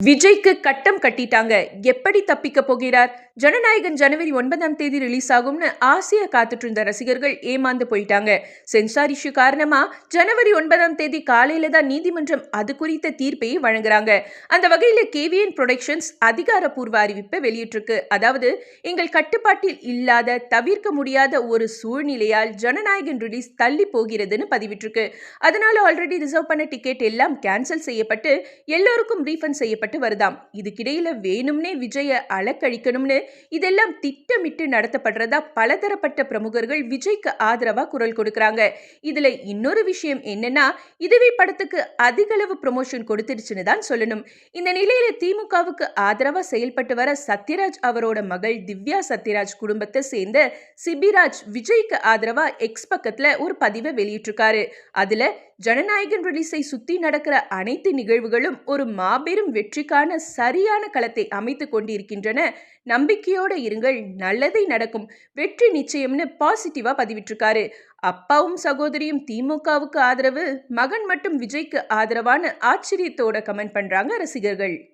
விஜய்க்கு கட்டம் கட்டிட்டாங்க. எப்படி தப்பிக்க போகிறார்? ஜனநாயகன் ஜனவரி 9ஆம் தேதி ரிலீஸ் ஆகும்னு ஆசையா காத்துட்டு இருந்த ரசிகர்கள் ஏமாந்து போயிட்டாங்க. சென்சார் இஷ்யூ காரணமா ஜனவரி 9ஆம் தேதி காலையில தான் நீதிமன்றம் அது குறித்த தீர்ப்பை வழங்குறாங்க. அந்த வகையில கேவிஎன் புரொடக்ஷன்ஸ் அதிகாரப்பூர்வ அறிவிப்பை வெளியிட்டிருக்கு. அதாவது, எங்கள் கட்டுப்பாட்டில் இல்லாத தவிர்க்க முடியாத ஒரு சூழ்நிலையால் ஜனநாயகன் ரிலீஸ் தள்ளி போகிறதுன்னு பதிவிட்டிருக்கு. அதனால ஆல்ரெடி ரிசர்வ் பண்ண டிக்கெட் எல்லாம் கேன்சல் செய்யப்பட்டு எல்லோருக்கும் ரீஃபண்ட் செய்யப்பட்டு வருதாம். இதுக்கிடையில வேணும்னே விஜய அலக்கழிக்கணும்னு இதெல்லாம் திட்டமிட்டு நடத்தப்படுறதா பலதரப்பட்ட பிரமுகர்கள் விஜய்க்கு ஆதரவா குரல் கொடுக்கறாங்க. இதுல இன்னொரு விஷயம் என்னன்னா, இதுவே படத்துக்கு அதிக அளவு ப்ரமோஷன் கொடுத்துருச்சுன்னு தான் சொல்லணும். இந்த நிலையில திமுகவுக்கு ஆதரவா செயல்பட்டு வர சத்யராஜ் அவரோட மகள் திவ்யா சத்யராஜ் குடும்பத்தை சேர்ந்த சிபிராஜ் விஜய்க்கு ஆதரவா எக்ஸ் பக்கத்துல ஒரு பதிவை வெளியிட்டிருக்காரு. அதுல ஜனநாயகன் ரிலீஸை சுத்தி நடக்கிற அனைத்து நிகழ்வுகளும் ஒரு மாபெரும் வெற்றிக்கான சரியான களத்தை அமைத்துக் கொண்டிருக்கின்றன. நம்பிக்கையோட இருங்கள், நல்லதை நடக்கும், வெற்றி நிச்சயம்னு பாசிட்டிவா பதிவிட்டிருக்காரு. அப்பாவும் சகோதரியும் திமுகவுக்கு ஆதரவு, மகன் மட்டும் விஜய்க்கு ஆதரவான ஆச்சரியத்தோட கமெண்ட் பண்றாங்க ரசிகர்கள்.